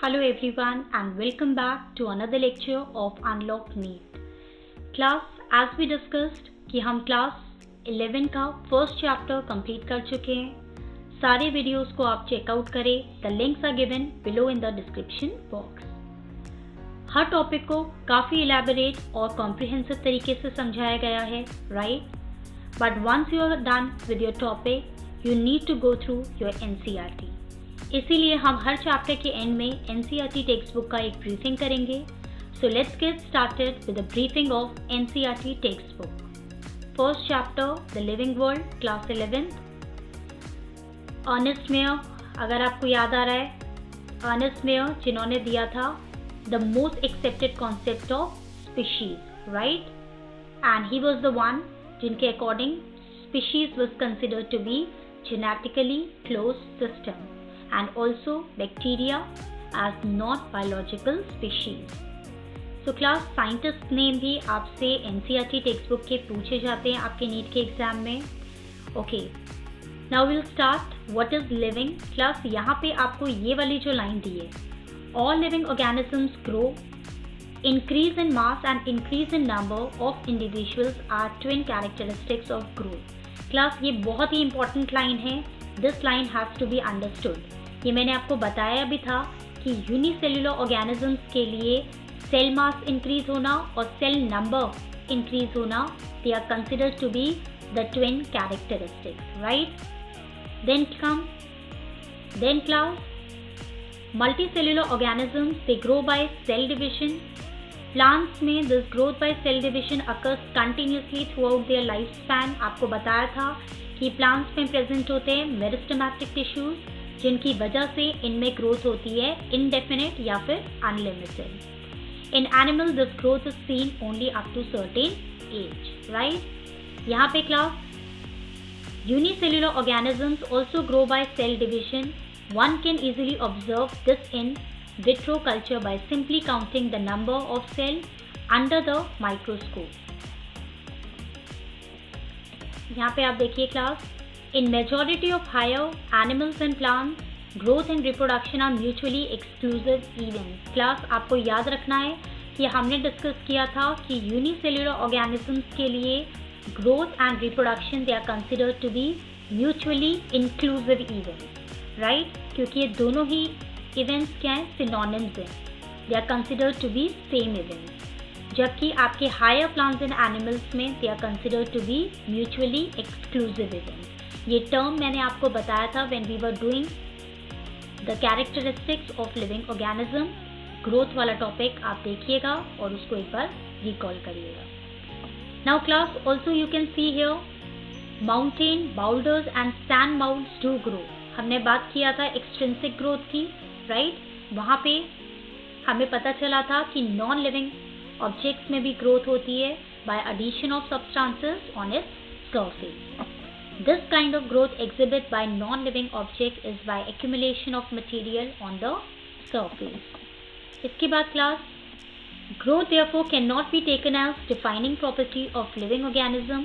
Hello everyone and welcome back to another lecture of Unlock NEET. Class, as we discussed कि हम class 11 का first chapter complete कर चुके हैं। सारे वीडियोस को आप चेकआउट करें। The links are given below in the description box. हर टॉपिक को काफ़ी इलैबोरेट और कॉम्प्रिहेंसिव तरीके से समझाया गया है, right? But once you are done with your topic you need to go through your NCERT. इसीलिए हम हर चैप्टर के एंड में एनसीईआरटी टेक्स्ट बुक का एक ब्रीफिंग करेंगे। So let's get started with the briefing of NCERT textbook. First chapter the living world, class 11। Ernst Mayr, अगर आपको याद आ रहा है, अर्नेस्ट मेयर जिन्होंने दिया था the most accepted concept of species, right? And he was the one जिनके according species was considered to be genetically closed system and also bacteria as not biological species. So class, scientist name भी आपसे NCERT text book के पूछे जाते हैं आपके NEET के exam में। Okay, now will start what is living. Class, यहाँ पे आपको ये वाली जो लाइन दी है, all living organisms grow, increase in mass and increase in number of individuals are twin characteristics of growth. Class, ये बहुत ही इंपॉर्टेंट लाइन है। This line has to be understood. ये मैंने आपको बताया भी था कि यूनिसेल्युलर ऑर्गेनिजम्स के लिए सेल मास इंक्रीज होना और सेल नंबर इंक्रीज होना, they are considered to be the twin characteristics, right? Then class, multicellular organisms they grow by cell division. Plants में this growth by cell division occurs continuously throughout their life span. आपको बताया था कि plants में present होते हैं meristematic tissues, जिनकी वजह से इनमें ग्रोथ होती है इनडेफिनिट या फिर unlimited. In animal this growth is seen only up to certain age, right? यहाँ पे class, unicellular organisms also grow by cell division. One can easily observe this in vitro culture by simply counting the number of cells under the microscope. यहाँ पे आप देखिए class, in majority of higher animals and plants, growth and reproduction are mutually exclusive events. Class, आपको याद रखना है कि हमने डिस्कस किया था कि यूनिसेल्युलर ऑर्गेनिजम्स के लिए growth and reproduction they are considered to be mutually inclusive events, right? क्योंकि ये दोनों ही इवेंट्स क्या हैं? सिनोनिम्स हैं। They are considered to be same events. जबकि आपके हायर प्लांट्स एंड एनिमल्स में they are considered to be mutually exclusive events. ये टर्म मैंने आपको बताया था when we were doing the characteristics of living organism. Growth वाला टॉपिक आप देखिएगा और उसको एक बार रिकॉल करिएगा। Now class, also you can see here mountain, boulders and sand mounts do grow. हमने बात किया था एक्सट्रिंसिक ग्रोथ की, राइट? वहाँ पे हमें पता चला था कि नॉन लिविंग ऑब्जेक्ट्स में भी ग्रोथ होती है by addition of substances on its surface. This kind of growth exhibit by non living object is by accumulation of material on the surface. इसके बाद class, growth therefore can not be taken as defining property of living organism.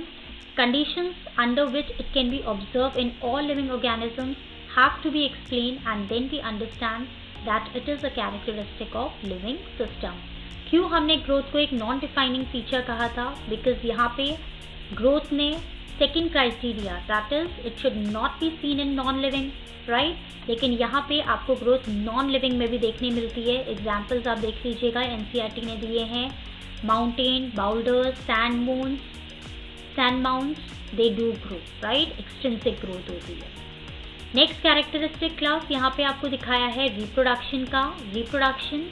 Conditions under which it can be observed in all living organisms have to be explained and then we understand that it is a characteristic of living system. क्यों हमने growth को एक non defining feature कहा था? Because यहाँ पे growth ने second criteria, that is it should not be seen in non living, right? लेकिन यहाँ पे आपको ग्रोथ नॉन लिविंग में भी देखने मिलती है। एग्जाम्पल्स आप देख लीजिएगा, एनसीईआरटी ने दिए हैं। Mountain, boulders, sand mounts, they do grow, right? Extrinsic growth होती है। नेक्स्ट कैरेक्टरिस्टिक क्लास, यहाँ पे आपको दिखाया है रिप्रोडक्शन का। Reproduction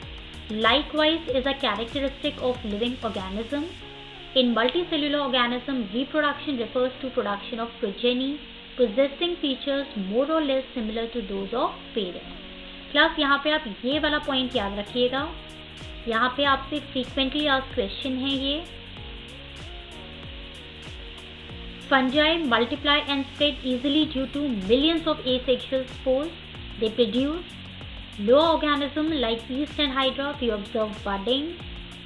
likewise is a characteristic of living organism. In multicellular organism reproduction refers to production of progeny possessing features more or less similar to those of parents. Class, यहाँ पे आप ये वाला पॉइंट याद रखिएगा। यहाँ पे आपसे फ्रीक्वेंटली आस्क्ड क्वेश्चन है ये। Fungi multiply and spread easily due to millions of asexual spores they produce. Lower organisms like yeast and hydra, we observe budding.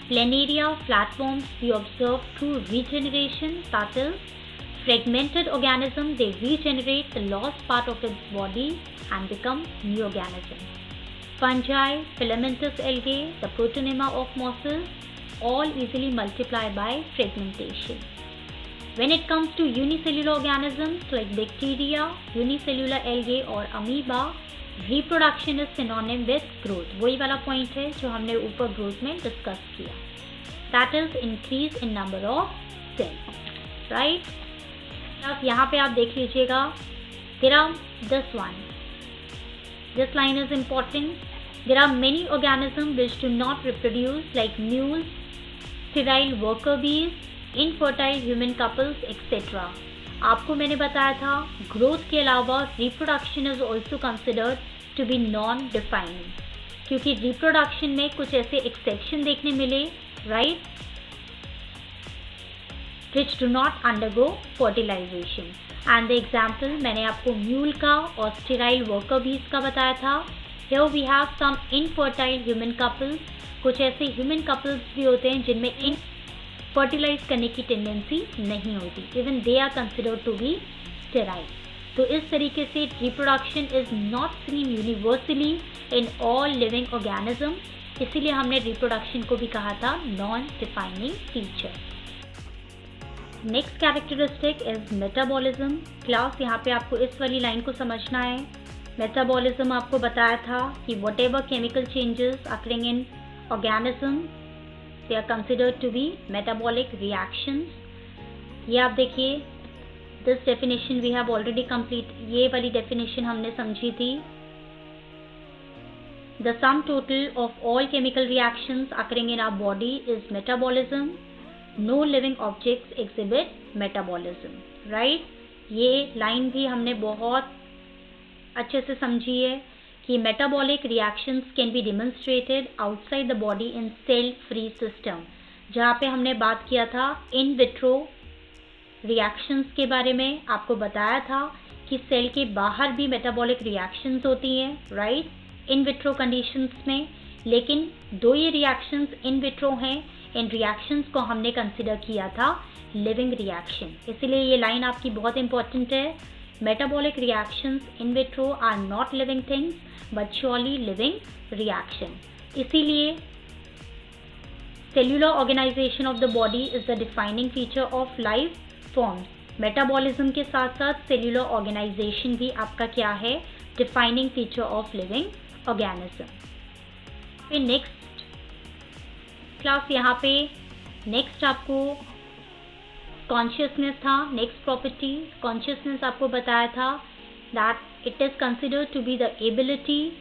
Planaria, flatworms, we observe through regeneration. That is, fragmented organism, they regenerate the lost part of its body and become new organisms. fungi, filamentous algae, the protonema of mosses, all easily multiply by fragmentation. When it comes to unicellular organisms like bacteria, unicellular algae और amoeba, reproduction is synonym with growth. वही वाला point है जो हमने ऊपर growth में discuss किया. That is increase in number of cells, right? अब यहाँ पे आप देख लीजिएगा, there are this one. This line is important. There are many organisms which do not reproduce like mules, sterile worker bees, infertile human couples, etc. आपको मैंने बताया था growth के अलावा reproduction is also considered to be non-defining, क्योंकि reproduction में कुछ ऐसे exception देखने मिले, right, which do not undergo fertilization. And the example मैंने आपको mule का और sterile worker bees का बताया था. Here we have some infertile human couples. कुछ ऐसे human couples भी होते हैं जिनमें fertilize करने की tendency नहीं होती. Even they are considered to be sterile. तो इस तरीके से reproduction is not seen universally in all living organisms. इसीलिए हमने reproduction को भी कहा था non-defining feature. Next characteristic is metabolism. Class यहाँ पे आपको इस वाली लाइन को समझना है. Metabolism आपको बताया था कि whatever chemical changes occurring in organism, they are considered to be metabolic reactions. ये आप देखिए, this definition we have already complete. ये वाली definition हमने समझी थी. The sum total of all chemical reactions occurring in our body is metabolism. No living objects exhibit metabolism, right? ये line भी हमने बहुत अच्छे से समझी है कि metabolic reactions can be demonstrated outside the body in cell-free system. जहाँ पे हमने बात किया था in vitro reactions के बारे में, आपको बताया था कि सेल के बाहर भी metabolic reactions होती हैं, right? in vitro conditions में. लेकिन दो ये reactions in vitro हैं, इन रिएक्शंस को हमने कंसिडर किया था लिविंग रिएक्शन. इसीलिए ये लाइन आपकी बहुत इंपॉर्टेंट है. Metabolic reactions in vitro are not living things but surely living reaction. इसीलिए cellular organisation of the body is the defining feature of life forms. Metabolism के साथ साथ सेल्यूलर ऑर्गेनाइजेशन भी आपका क्या है, defining feature of living organism. फिर next class यहाँ पे नेक्स्ट आपको कॉन्शियसनेस था. नेक्स्ट प्रॉपर्टी कॉन्शियसनेस आपको बताया था that it is considered to be the ability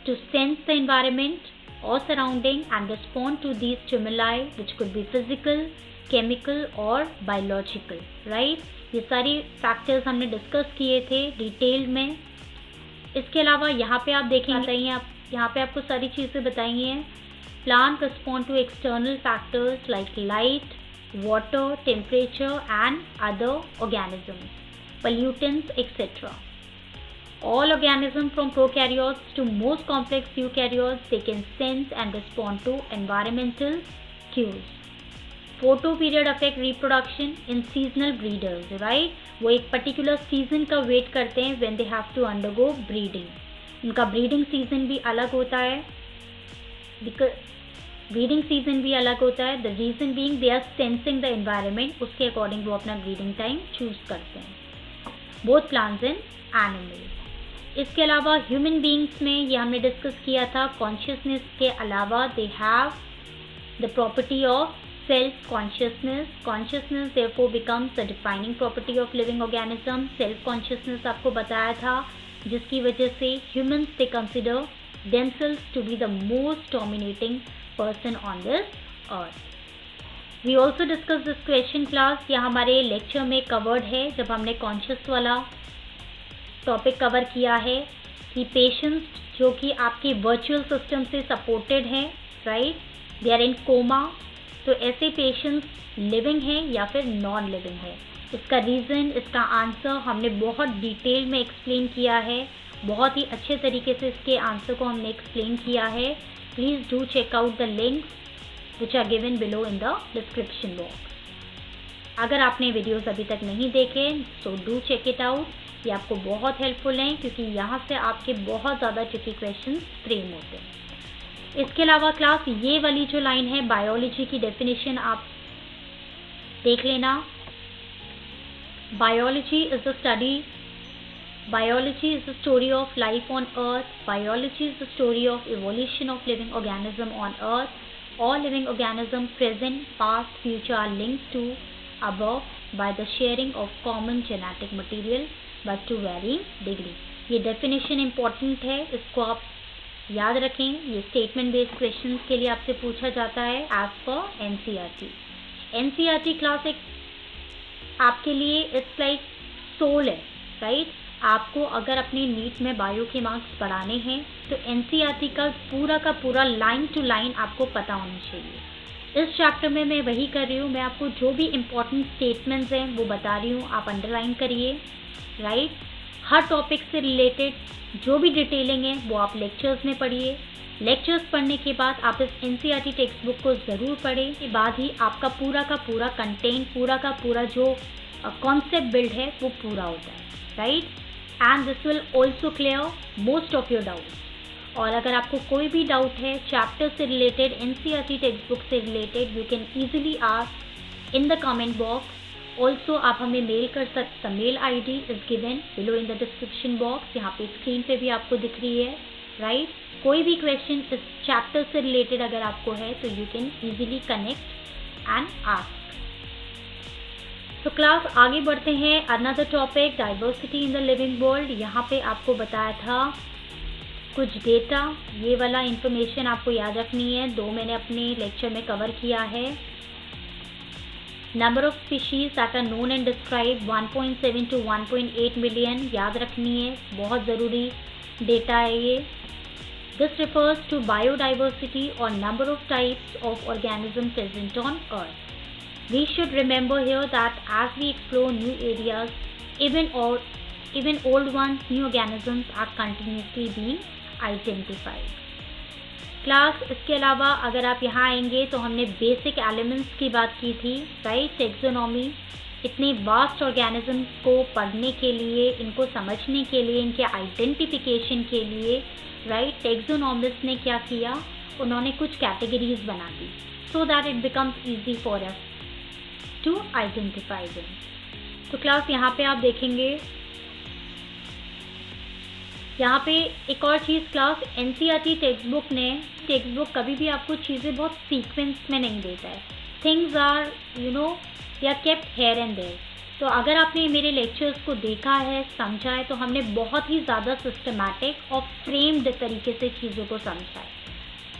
to sense the environment और surrounding and respond to these stimuli which could be physical, chemical और बायोलॉजिकल, राइट. ये सारी फैक्टर्स हमने डिस्कस किए थे डिटेल में. इसके अलावा यहाँ पे आप देखेंगे, आप यहाँ पे आपको सारी चीज़ें बताई हैं. Plant respond to external factors like light, water, temperature and other organisms, pollutants, etc. All organisms from prokaryotes to most complex eukaryotes, they can sense and respond to environmental cues. Photo period affect reproduction in seasonal breeders, right? वो एक particular season का wait करते हैं when they have to undergo breeding. उनका breeding season भी अलग होता है. ब्रीडिंग सीजन भी अलग होता है. The reason being they are sensing the environment, उसके अकॉर्डिंग वो अपना ब्रीडिंग टाइम चूज करते हैं. Both plants and animals. इसके अलावा ह्यूमन बीइंग्स में ये हमने डिस्कस किया था. कॉन्शियसनेस के अलावा they have the property of self consciousness. Consciousness therefore becomes the defining property of living organism. Self consciousness आपको बताया था जिसकी वजह से humans they consider themselves to be the most dominating person on this earth. We also discussed this question class. यह हमारे lecture में covered है जब हमने कॉन्शियस वाला टॉपिक कवर किया है कि पेशेंट्स जो कि आपके वर्चुअल सिस्टम से सपोर्टेड हैं, right, they are in coma. तो ऐसे पेशेंट्स लिविंग हैं या फिर नॉन लिविंग है. इसका रीज़न, इसका आंसर हमने बहुत डिटेल में एक्सप्लेन किया है. बहुत ही अच्छे तरीके से इसके आंसर को हमने एक्सप्लेन किया है. Please do check out the links which are given below in the description box. अगर आपने वीडियोस अभी तक नहीं देखे so do check it out ये आपको बहुत हेल्पफुल हैं क्योंकि यहाँ से आपके बहुत ज़्यादा ट्रिकी क्वेश्चंस फ्रेम होते हैं। इसके अलावा क्लास ये वाली जो लाइन है बायोलॉजी की डेफिनेशन आप देख लेना। Biology is the story of life on earth. Biology is the story of evolution of living organism on earth. All living organisms present, past, future are linked to above by the sharing of common genetic material but to varying degree. ये definition important है, इसको आप याद रखें। ये statement based questions के लिए आपसे पूछा जाता है as per NCERT. NCERT class एक आपके लिए इट्स लाइक सोल है, राइट? आपको अगर अपनी नीट में बायो के मार्क्स बढ़ाने हैं तो NCERT का पूरा लाइन टू लाइन आपको पता होना चाहिए। इस चैप्टर में मैं वही कर रही हूँ, मैं आपको जो भी इम्पोर्टेंट स्टेटमेंट्स हैं वो बता रही हूँ, आप अंडरलाइन करिए, राइट? हर टॉपिक से रिलेटेड जो भी डिटेलिंग है वो आप लेक्चर्स में पढ़िए। लेक्चर्स पढ़ने के बाद आप इस NCERT टेक्स्ट बुक को ज़रूर पढ़ें, के बाद ही आपका पूरा कंटेंट, पूरा जो कॉन्सेप्ट बिल्ड है वो पूरा होता है, right? And this will also clear most of your doubts. और अगर आपको कोई भी डाउट है चैप्टर से रिलेटेड, NCERT टेक्स्ट बुक से related, you can easily ask in the comment box. Also आप हमें मेल कर सकते, mail ID is given below in the description box, यहाँ पे स्क्रीन पे भी आपको दिख रही है, राइट? कोई भी क्वेश्चन इस चैप्टर से रिलेटेड अगर आपको है तो you can easily connect and ask. तो क्लास आगे बढ़ते हैं। Another topic diversity in the living world. यहाँ पे आपको बताया था कुछ डेटा, ये वाला इंफॉर्मेशन आपको याद रखनी है, 2 मैंने अपने लेक्चर में कवर किया है। Number of species that are known and describe 1.7 to 1.8 million, याद रखनी है, बहुत ज़रूरी डेटा है ये। दिस रिफर्स टू बायोडाइवर्सिटी और number of types of organism present on earth. We should remember here that as we explore new areas, even old ones, new organisms are continuously being identified. Class इसके अलावा अगर आप यहाँ आएंगे तो हमने basic elements की बात की थी, राइट? टेक्सोनॉमी, इतने वास्ट ऑर्गेनिजम्स को पढ़ने के लिए, इनको समझने के लिए, इनके आइडेंटिफिकेशन के लिए, राइट? टेक्सोनॉमिस्ट ने क्या किया, उन्होंने कुछ कैटेगरीज बना दी so that it becomes easy for us to identify them. तो क्लास यहाँ पे आप देखेंगे, यहाँ पे एक और चीज़ क्लास, NCERT टेक्स्ट बुक कभी भी आपको चीज़ें बहुत सीक्वेंस में नहीं देता है। Things are they are kept here and there. तो अगर आपने मेरे लेक्चर्स को देखा है, समझा है, तो हमने बहुत ही ज़्यादा सिस्टमैटिक और फ्रेम्ड तरीके से चीज़ों को समझा है।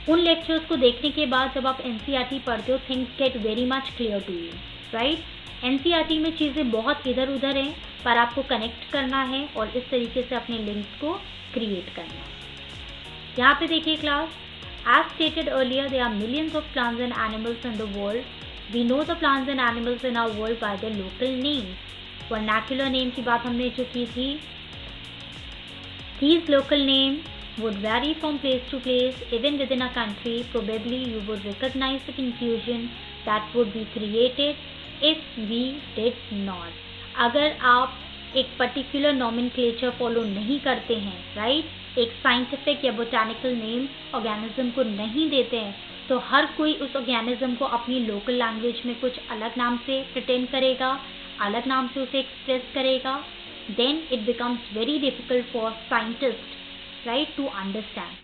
उन लेक्चर्स को देखने के बाद जब आप NCERT पढ़ते हो, things get very much clear to you, right? NCERT में चीज़ें बहुत इधर उधर हैं, पर आपको कनेक्ट करना है और इस तरीके से अपने लिंक्स को क्रिएट करना है। यहाँ पे देखिए class, as stated earlier there are millions of plants and animals in the world. We know the plants and animals in our world by the local names. Vernacular name की बात हमने जो की थी, these local name would vary from place to place. Even within a country, probably you would recognize the confusion that would be created if we did not. अगर आप एक particular nomenclature follow नहीं करते हैं, राइट? एक scientific या botanical name organism को नहीं देते हैं, तो हर कोई उस ऑर्गेनिज्म को अपनी लोकल लैंग्वेज में कुछ अलग नाम से प्रिटेंड करेगा, अलग नाम से उसे एक्सप्रेस करेगा। Then it becomes very difficult for scientist, right, to understand.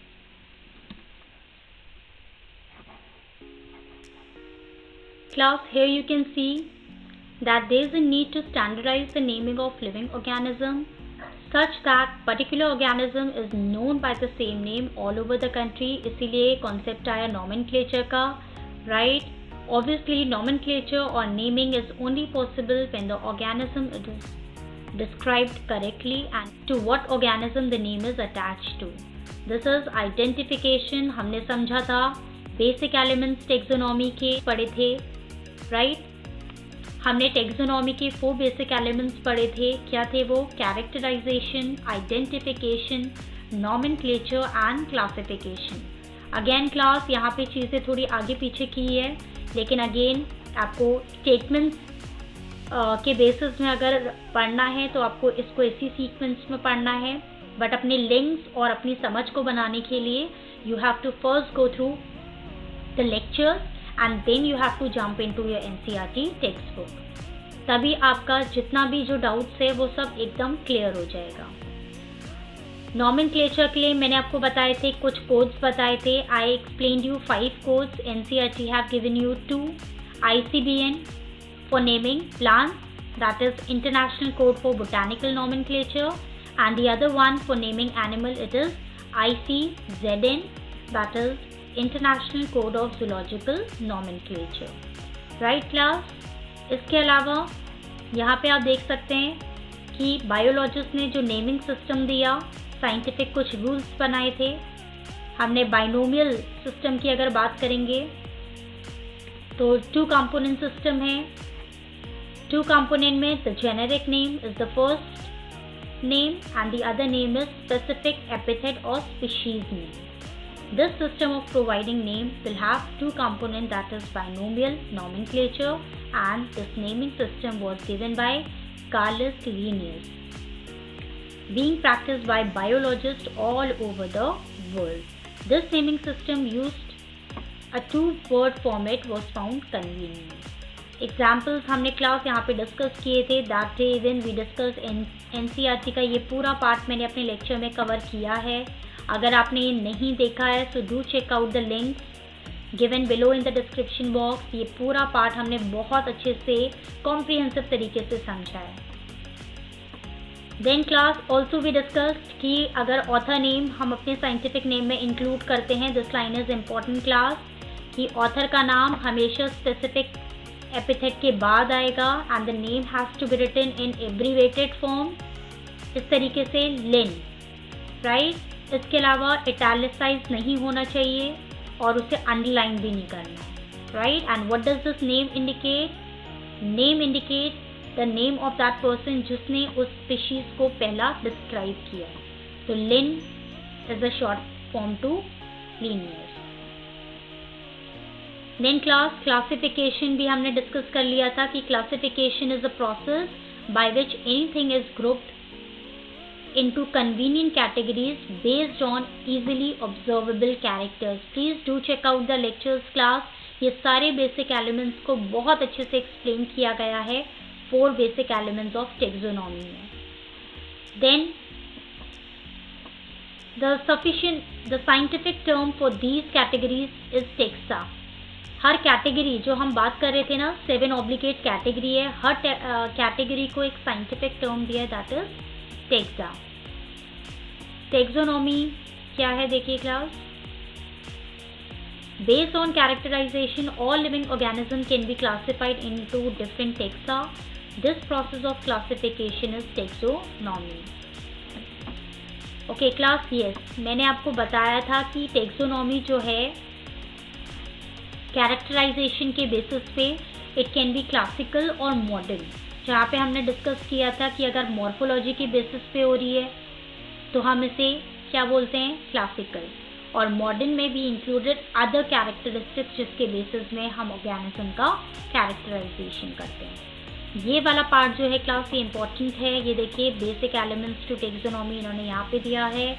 Class, here you can see that there is a need to standardize the naming of living organism such that particular organism is known by the same name all over the country. इसीलिए concept आया nomenclature का, right? Obviously nomenclature or naming is only possible when the organism is described correctly and to what organism the name is attached to. This is identification. हमने समझा था, basic elements taxonomy के पढ़े थे, right? हमने taxonomy के 4 basic elements पढ़े थे। क्या थे वो? Characterization, identification, nomenclature and classification. Again class, यहाँ पे चीज़ें थोड़ी आगे पीछे की है, लेकिन again आपको statements के बेसिस में अगर पढ़ना है तो आपको इसको इसी सीक्वेंस में पढ़ना है, बट अपने लिंक्स और अपनी समझ को बनाने के लिए you have to first go through the lectures and then you have to jump into your NCERT textbook. तभी आपका जितना भी जो डाउट्स है वो सब एकदम क्लियर हो जाएगा। नॉमेनक्लेचर के लिए मैंने आपको बताए थे, कुछ कोड्स बताए थे। I explained you 5 codes. NCERT have given you 2 ICBN for naming plants, that is International Code for Botanical Nomenclature, and the other one for naming animal, it is ICZN, that is International Code of Zoological Nomenclature. Right class? इसके अलावा यहाँ पे आप देख सकते हैं कि biologist ने जो नेमिंग सिस्टम दिया, साइंटिफिक कुछ रूल्स बनाए थे। हमने बाइनोमियल सिस्टम की अगर बात करेंगे तो 2 कंपोनेंट सिस्टम है। 2 component में the generic name is the first name and the other name is specific epithet or species name. This system of providing names will have 2 components, that is binomial nomenclature, and this naming system was given by Carlos Linnaeus, being practiced by biologists all over the world. This naming system used a 2-word format was found convenient. Examples हमने class यहाँ पे discuss किए थे। That day when we discuss NCERT का ये पूरा part मैंने अपने लेक्चर में कवर किया है। अगर आपने ये नहीं देखा है so do check out the links given below in the description box. ये पूरा पार्ट हमने बहुत अच्छे से कॉम्प्रिहेंसिव तरीके से समझा है। Then class also we discussed कि अगर ऑथर नेम हम अपने साइंटिफिक नेम में इंक्लूड करते हैं, this line is important class, कि ऑथर का नाम हमेशा स्पेसिफिक एपिथेट के बाद आएगा and the name has to be written in abbreviated form, इस तरीके से लिन, राइट। इसके अलावा इटैलिसाइज नहीं होना चाहिए और उसे अंडरलाइन भी नहीं करना, right. And what does this name indicate? Name indicate the name of that person जिसने उस स्पीशीज को पहला डिस्क्राइब किया। तो Linn is a short form to Linnaeus. Then classification भी हमने डिस्कस कर लिया था कि classification is a process by which anything is grouped into convenient categories based on easily observable characters. Please do check out the lectures class. ये सारे basic elements को बहुत अच्छे से एक्सप्लेन किया गया है 4 बेसिक एलिमेंट्स ऑफ टेक्सोनॉमी में। Then the scientific term for these categories is taxa. हर कैटेगरी जो हम बात कर रहे थे ना 7 ऑब्लिगेट कैटेगरी है, हर कैटेगरी को एक साइंटिफिक टर्म दिया है, दैट इज टेक्सा। टेक्सोनॉमी क्या है देखिए class. Based on characterization all living organism can be classified into different taxa. This process of classification is taxonomy. Okay class, yes मैंने आपको बताया था कि टेक्सोनॉमी जो है कैरेक्टराइजेशन के बेसिस पे इट कैन बी क्लासिकल और मॉडर्न। जहाँ पे हमने डिस्कस किया था कि अगर मॉर्फोलॉजी के बेसिस पे हो रही है तो हम इसे क्या बोलते हैं, क्लासिकल, और मॉडर्न में भी इंक्लूडेड अदर कैरेक्टरिस्टिक्स जिसके बेसिस में हम ऑर्गेनिज्म का कैरेक्टराइजेशन करते हैं। ये वाला पार्ट जो है क्लास ये इंपॉर्टेंट है। ये देखिए बेसिक एलिमेंट्स टू टेक्सोनॉमी इन्होंने यहाँ पे दिया है।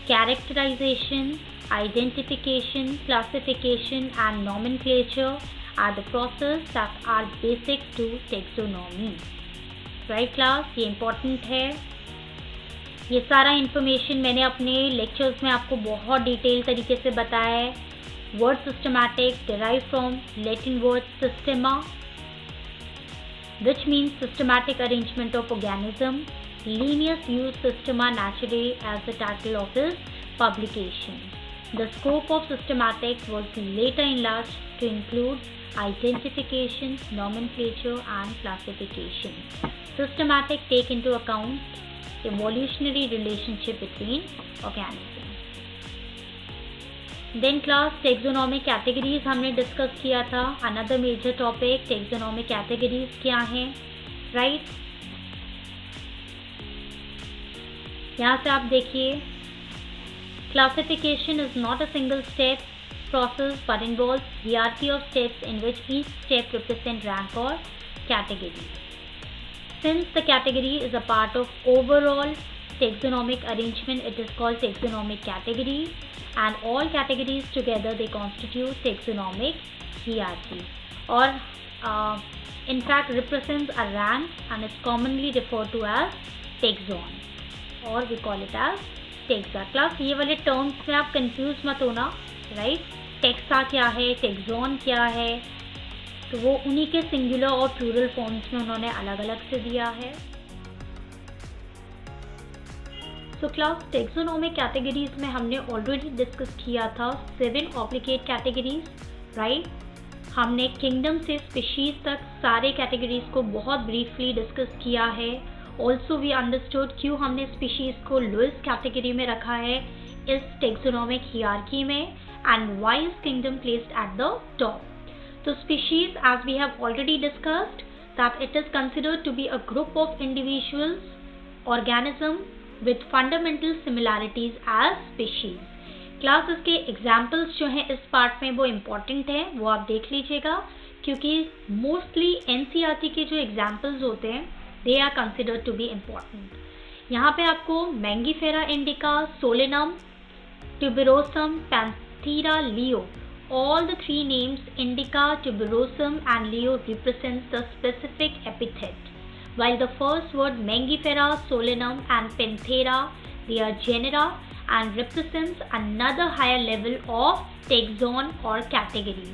Characterization, identification, classification and nomenclature are the process that are basic to taxonomy. Right class, ये important है। ये सारा information मैंने अपने lectures में आपको बहुत डिटेल तरीके से बताया है। Word systematic derived from Latin word systema, which means systematic arrangement of organism. Linnaeus used systema naturally as the title of his publication. The scope of systematic was later enlarged to include identification, nomenclature and classification. Systematic take into account evolutionary relationship between organisms. Then class taxonomic categories हमने discuss किया था। Another major topic taxonomic categories क्या हैं, right? यहाँ से आप देखिए classification is not a single step process but involves hierarchy of steps in which each step represents rank or category. since the category is a part of overall taxonomic arrangement, it is called taxonomic category, and all categories together they constitute taxonomic hierarchy, or in fact represents a rank and is commonly referred to as taxon, or we call it as taxa. Class ये वाले terms में आप confuse मत होना, right? Taxa क्या है, tax on क्या है, तो वो उन्हीं के सिंगुलर और प्लूरल फॉर्म्स में उन्होंने अलग अलग से दिया है. सो क्लास टेक्सोनोमिक कैटेगरीज में हमने ऑलरेडी डिस्कस किया था 7 ऑब्लिगेट कैटेगरीज, राइट? हमने किंगडम से स्पीशीज तक सारे कैटेगरीज को बहुत ब्रीफली डिस्कस किया है. ऑल्सो वी अंडरस्टूड क्यों हमने स्पीशीज को लोएस्ट कैटेगरी में रखा है इस टेक्सोनोमिक हियरार्की में, and why is kingdom placed at the top. तो species, as we have already discussed, that it is considered to be a group of individuals, organisms with fundamental similarities as species. Class इसके examples जो हैं इस part में वो important हैं, वो आप देख लीजिएगा, क्योंकि मोस्टली एनसीईआरटी के जो एग्जाम्पल्स होते हैं they are considered to be important. यहाँ पे आपको Mangifera indica, Solanum, tuberosum, Panthera, leo, all the three names Indica, Tuberosum and Leo represents the specific epithet, while the first word Mangifera, Solanum and Panthera, they are genera and represents another higher level of taxon or category.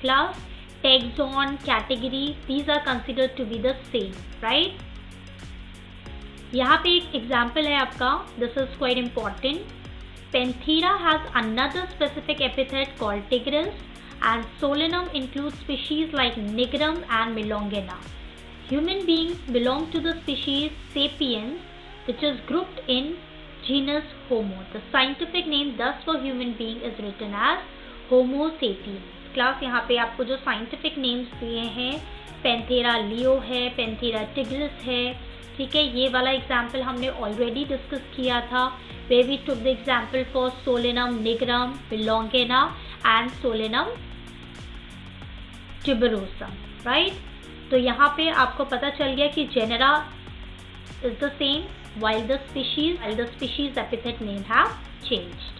Class, taxon, category, these are considered to be the same, right? यहाँ पे एक example है आपका, this is quite important. Panthera has another specific epithet called tigris, and Solanum includes species like Nigrum and Melongena. Human beings belong to the species Sapiens, which is grouped in genus Homo. The scientific name thus for human being is written as Homo sapiens. Class यहाँ पे आपको जो scientific names दिए हैं, Panthera leo है, Panthera tigris है, ठीक है? ये वाला एग्जाम्पल हमने ऑलरेडी डिस्कस किया था, where we took the example for Solanum, Nigrum, Melongena and Solanum tuberosum, right? तो यहाँ पे आपको पता चल गया कि genera is the same while the species epithet name have changed.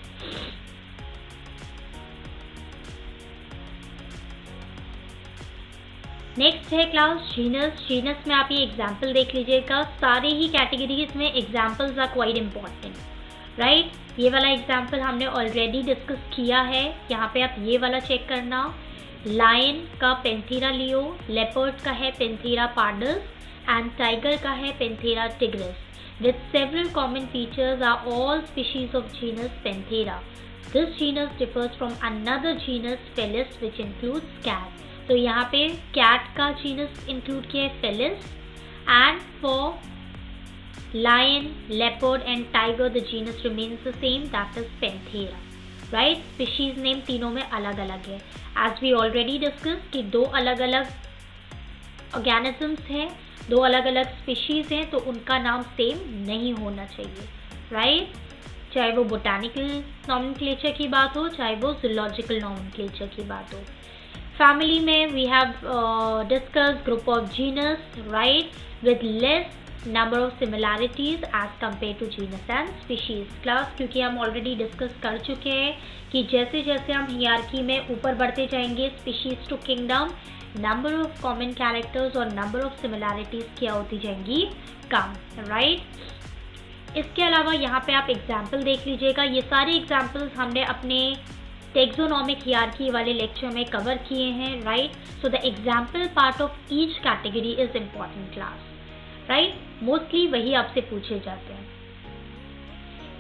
Next है क्लास जीनस. जीनस में आप ये एग्जाम्पल देख लीजिएगा, सारे ही कैटेगरीज में examples are quite important, right? ये वाला एग्जाम्पल हमने ऑलरेडी डिस्कस किया है, यहाँ पे आप ये वाला चेक करना. लायन का पेंथेरा लियो, लेपर्ड का है पेंथेरा पार्डस एंड टाइगर का है Panthera tigris. With several common features are all species of genus Panthera. This genus differs from another genus Felis which includes cat. तो यहाँ पे कैट का जीनस इंक्लूड किया है Felis, and for lion, leopard and tiger the genus remains the same, that is Panthera, right? Species name तीनों में अलग अलग है. एज वी ऑलरेडी डिस्कस कि दो अलग अलग ऑर्गेनिजम्स हैं, दो अलग अलग स्पीशीज हैं, तो उनका नाम सेम नहीं होना चाहिए, राइट? चाहे वो बोटानिकल नॉमेनक्लेचर की बात हो, चाहे वो जूलॉजिकल नॉमेनक्लेचर की बात हो. फैमिली में we have discuss group of genus, right, with less number of similarities as compare to genus and species. Class, क्योंकि हम ऑलरेडी डिस्कस कर चुके हैं कि जैसे जैसे हम हियरार्की में ऊपर बढ़ते जाएंगे species to kingdom, number of common characters और नंबर ऑफ सिमिलैरिटीज क्या होती जाएंगी, कम, राइट? इसके अलावा यहाँ पे आप एग्जाम्पल देख लीजिएगा, ये सारे एग्जाम्पल्स हमने अपने टेक्सोनोमिक हियरार्की वाले लेक्चर में कवर किए हैं, right? So the example part of each category is important class, right? Mostly वही आपसे पूछे जाते हैं.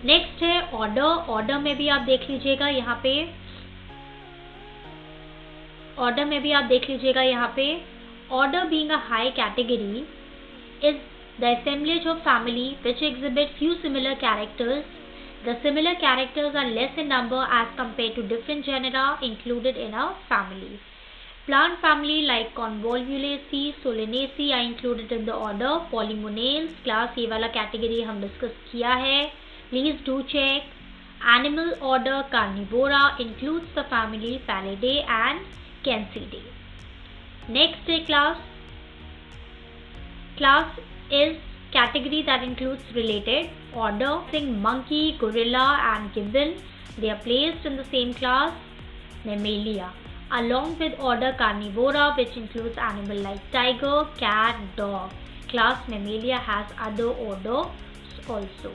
नेक्स्ट है ऑर्डर. ऑर्डर में भी आप देख लीजिएगा यहाँ पे, ऑर्डर में भी आप देख लीजिएगा यहाँ पे, order being a high category is the assemblage of family which exhibit few similar characters. The similar characters are less in number as compared to different genera included in a family. Plant family like Convolvulaceae, Solanaceae are included in the order Polymonales. Class, ये वाला category हम discuss किया है. Please do check. Animal order Carnivora includes the family Felidae and Cancidae. Next है class. is category that includes related order. Think monkey, gorilla and gibbon. They are placed in the same class, Mammalia, along with order Carnivora, which includes animal like tiger, cat, dog. Class Mammalia has other orders also.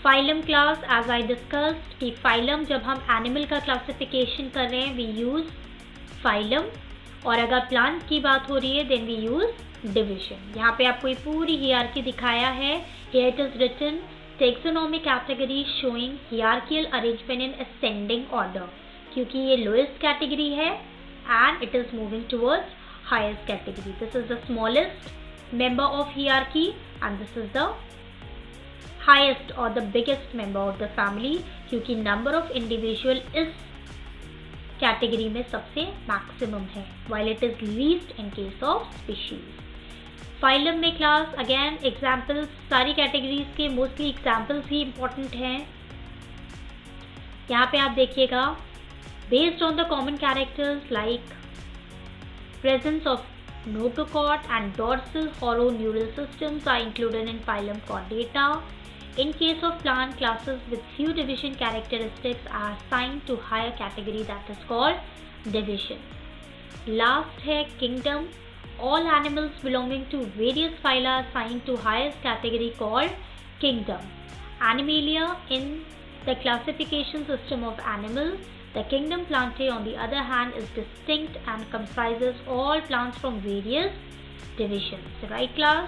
Phylum class, as I discussed कि phylum जब हम animal का classification कर रहे हैं we use phylum, और अगर plant की बात हो रही है then we use division. यहाँ पे आपको ये पूरी hierarchy दिखाया है. Here it is written taxonomic category showing hierarchical arrangement in ascending order, क्योंकि ये lowest category है and it is moving towards highest category. This is the smallest member of hierarchy and this is the highest or the biggest member of the family, क्योंकि number of individual इस category में सबसे maximum है, while it is least in case of species. Phylum में class, again examples, सारी categories के mostly examples ही important हैं. यहाँ पे आप देखिएगा based on the common characters like presence of notochord and dorsal hollow neural systems are included in phylum Chordata. In case of plant, classes with few division characteristics are assigned to higher category that is called division. Last है kingdom. All animals belonging to various phyla are assigned to highest category called kingdom. Animalia in the classification system of animals. The kingdom Plantae on the other hand is distinct and comprises all plants from various divisions. Right class?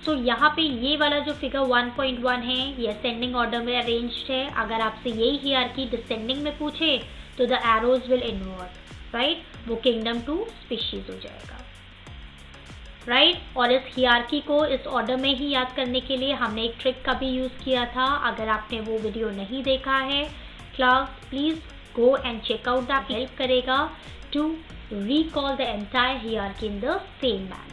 So यहाँ पे ये वाला जो figure 1.1 है ये ascending order में arranged है. अगर आपसे यही hierarchy descending में पूछे तो the arrows will invert, right? वो kingdom to species हो जाएगा, right? और इस hierarchy को इस order में ही याद करने के लिए हमने एक trick का भी use किया था. अगर आपने वो वीडियो नहीं देखा है class, please go and check out that. Help करेगा to recall the entire hierarchy in the same manner.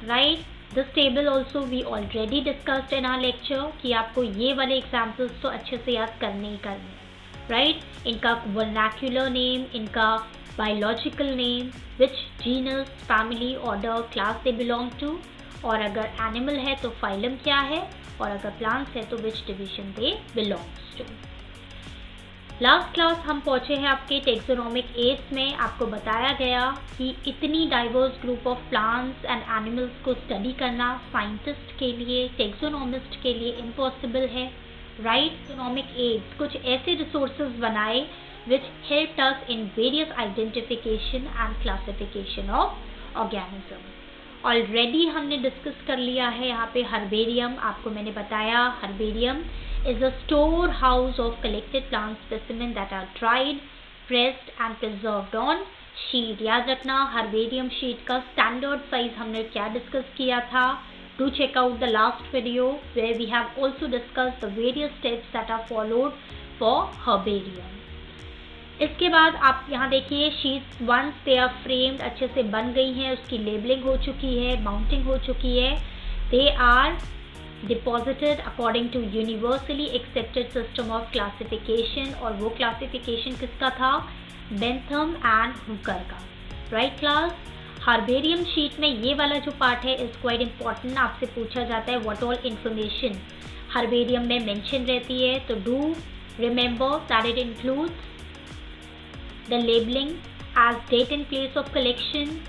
Right? This table also we already discussed in our lecture कि आपको ये वाले examples तो अच्छे से याद करने ही करने हैं, right? इनका vernacular name, इनका biological name, which genus, family, order, class they belong to, और अगर animal है तो phylum क्या है, और अगर plants है तो which division they belongs to. Last class हम पहुँचे हैं आपके टेक्सोनोमिक एड्स में. आपको बताया गया कि इतनी diverse group of plants and animals को स्टडी करना साइंटिस्ट के लिए, टेक्सोनोमिस्ट के लिए इम्पॉसिबल है, राइट? टेक्सोनोमिक एड्स कुछ ऐसे रिसोर्सेज बनाए which helped us in various identification and classification of organism. Already हमने डिस्कस कर लिया है यहाँ पे हर्बेरियम. आपको मैंने बताया herbarium is a storehouse of collected plant specimens that are dried, pressed and preserved on sheet. याद रखना herbarium sheet का standard size हमने क्या discuss किया था. Do check out the last video where we have also discussed the various steps that are followed for herbarium. इसके बाद आप यहाँ देखिए sheets once they are framed अच्छे से बन गई हैं, उसकी labeling हो चुकी है, mounting हो चुकी है. They are deposited according to universally accepted system of classification, और वो classification किसका था? Bentham and Hooker का, right class? Herbarium sheet में ये वाला जो part है is quite important. आपसे पूछा जाता है what all information herbarium में mention रहती है, तो do remember that it includes the labeling as date and place of collection,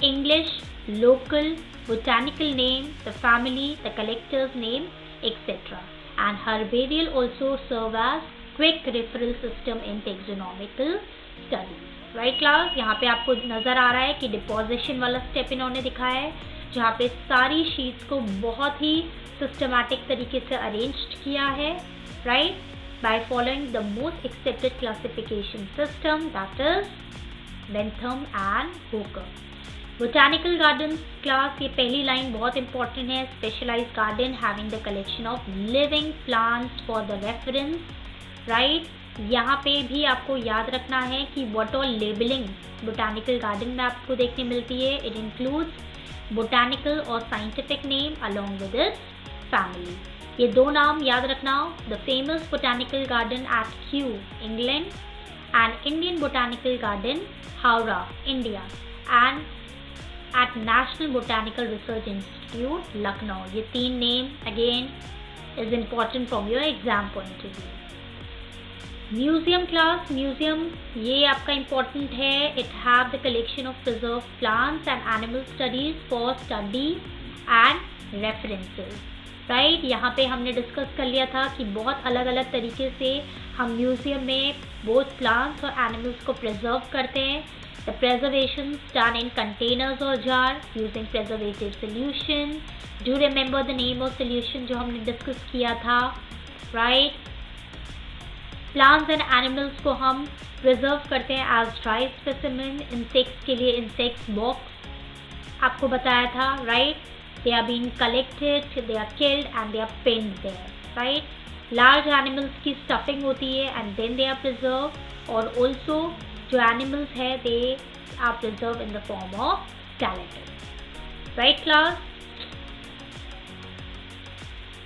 English, local, botanical name, the family, the collector's name, etc. And herbarial also serve as quick referral system in taxonomical studies. Right class? यहाँ पे आपको नज़र आ रहा है कि deposition वाला step इन्होंने दिखाया है, जहाँ पे सारी sheets को बहुत ही systematic तरीके से arranged किया है, right? By following the most accepted classification system, that is Bentham and Hooker. Botanical gardens class, ये पहली लाइन बहुत important है. Specialized garden having the collection of living plants for the reference, right? यहाँ पे भी आपको याद रखना है कि what all labeling botanical garden में आपको देखने मिलती है. It includes botanical or scientific name along with its family. ये दो नाम याद रखना. The famous botanical garden at Kew, England, and Indian Botanical Garden, Howrah, India, and at National Botanical Research Institute, Lucknow. ये 3 name again is important from your exam point of view. Museum class, museum ये आपका important है. It have the collection of preserve plants and animal studies for study and references. Right, यहाँ पे हमने discuss कर लिया था कि बहुत अलग अलग तरीके से हम म्यूजियम में बोथ प्लांट्स और एनिमल्स को प्रिजर्व करते हैं. The preservation done in containers और jar using preservative solution. Do remember the name of solution जो हमने डिस्कस किया था. राइट, प्लांट्स एंड एनिमल्स को हम प्रिजर्व करते हैं एज ड्राई स्पेसिमेन. इंसेक्ट्स के लिए इंसेक्ट्स बॉक्स आपको बताया था. Right, they are being collected, they are killed and they are pinned there. Right, large animals की स्टफिंग होती है and then they are preserve. और ऑल्सो जो एनिमल्स है they are preserve in the form of skeleton. Right class.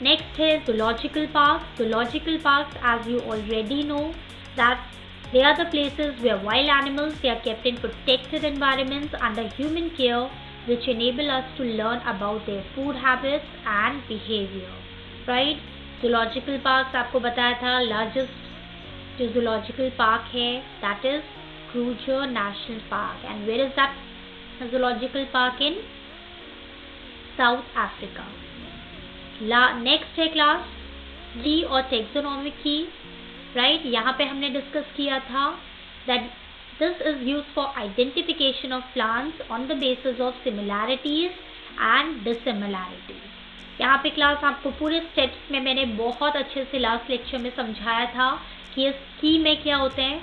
Next is zoological parks. Zoological parks, as you already know, that they are the places where wild animals, they are kept in protected environments under human care, which enable us to learn about their food habits and behavior. Right? Zoological parks आपको बताया था. largest जो zoological park है that is Kruger National Park. And where is that zoological park? In South Africa. Next है class की और taxonomic की. Right, यहाँ पे हमने डिस्कस किया था that this is use for identification of plants on the basis of similarities and dissimilarities. यहाँ पे क्लास आपको पूरे स्टेप्स में मैंने बहुत अच्छे से लास्ट लेक्चर में समझाया था कि इस की में क्या होते हैं.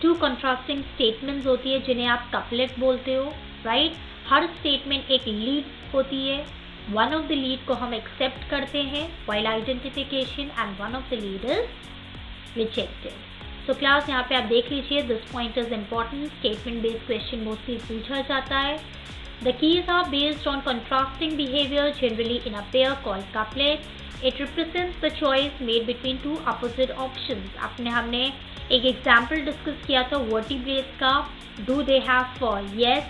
2 कंट्रास्टिंग स्टेटमेंट्स होती है जिन्हें आप कपलेट बोलते हो. राइट, हर स्टेटमेंट एक लीड होती है. वन ऑफ द लीड को हम एक्सेप्ट करते हैं while identification and one of the lead is rejected. So class यहाँ पे आप देख लीजिए, this point is important. Statement based question mostly पूछा जाता है. The keys are based on contrasting behaviour generally in a pair called couplet. It represents the choice made between 2 opposite options. हमने एक एग्जाम्पल डिस्कस किया था vertebrates का. Do they have four, yes,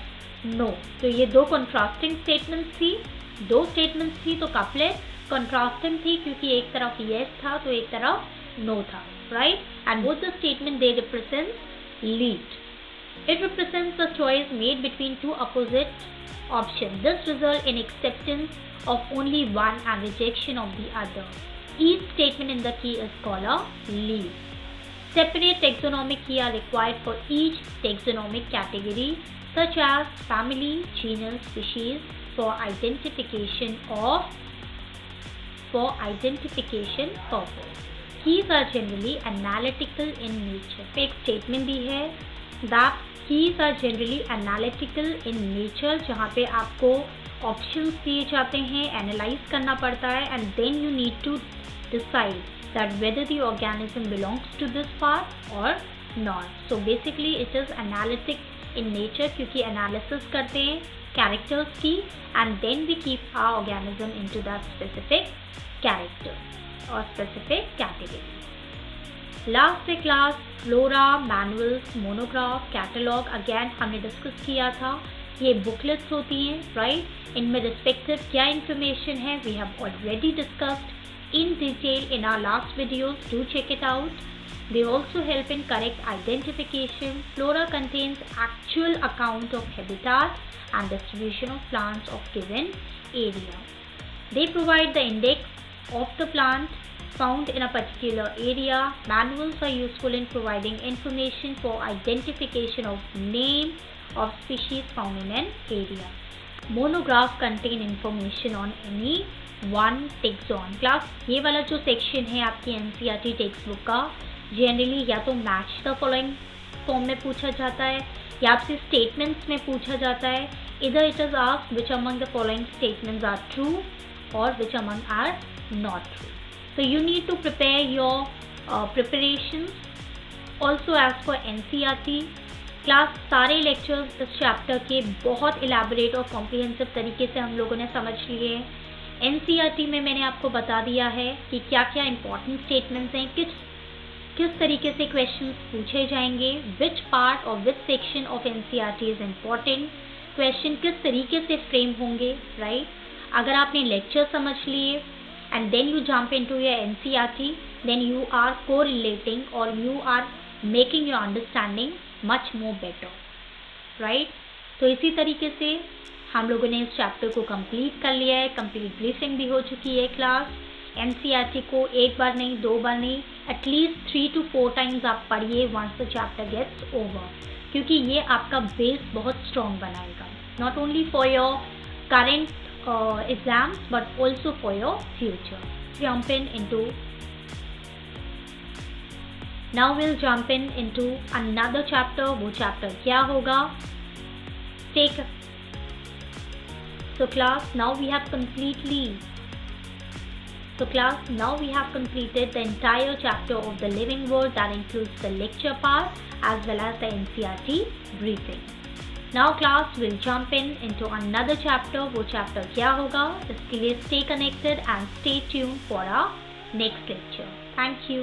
no. तो ये 2 कंट्रास्टिंग स्टेटमेंट्स थी. 2 statements थी तो कपलेट कंट्रास्टिंग थी क्योंकि एक तरफ येस था तो एक तरफ नो था. Right, and both the statement they represent lead. It represents the choice made between 2 opposite option. This result in acceptance of only one and rejection of the other. Each statement in the key is called a lead. Separate taxonomic key are required for each taxonomic category such as family, genus, species for identification purpose. Keys are generally analytical in nature. एक statement दी है that keys are generally analytical in nature जहाँ पे आपको options दिए जाते हैं, analyze करना पड़ता है and then you need to decide that whether the organism belongs to this part or not. So basically it is analytic in nature क्योंकि analysis करते हैं characters की and then we keep our organism into that specific character or specific category. Last class flora, manuals, monograph, catalog. Again हमने discuss किया था. ये booklets होती हैं, right? इनमें respective क्या information है we have already discussed in detail in our last videos. Do check it out. They also help in correct identification. Flora contains actual account of habitat and distribution of plants of given area. They provide the index of the plant found in a particular area. Manuals are useful in providing information for identification of name of species found in an area. Monograph contain information on any one tax on. Class ये वाला जो section है आपकी NCERT textbook का generally या तो match the following form में पूछा जाता है या आपसे स्टेटमेंट्स में पूछा जाता है. इधर it is asked which among the following statements are true और which among are not true. So you need to prepare your preparations also as for NCERT. Class सारे लेक्चर्स इस चैप्टर के बहुत इलेबोरेट और कॉम्प्रिहेंसिव तरीके से हम लोगों ने समझ लिए. एनसीईआरटी में मैंने आपको बता दिया है कि क्या क्या इंपॉर्टेंट स्टेटमेंट्स हैं, किस तरीके से क्वेश्चंस पूछे जाएंगे, विच पार्ट और which section of NCERT is important. Question किस तरीके से फ्रेम होंगे, राइट? अगर आपने लेक्चर समझ लिए and then you jump into your NCERT, then you are correlating or you are making your understanding much more better, right? तो इसी तरीके से हम लोगों ने इस चैप्टर को कंप्लीट कर लिया है, कंप्लीट ब्रीफिंग भी हो चुकी है क्लास। NCERT को एक बार नहीं, 2 बार नहीं, एटलीस्ट 3 to 4 टाइम्स आप पढ़िए once the chapter gets over, क्योंकि ये आपका बेस बहुत स्ट्रॉन्ग बनाएगा, not only for your current exams but also for your future. Now we'll jump into another chapter. वो chapter क्या होगा? So class, now we have completed the entire chapter of the living word, that includes the lecture part as well as the NCERT briefing. Now class, will jump into another chapter. वो chapter क्या होगा? इसके लिए stay connected and stay tuned for our next lecture. Thank you.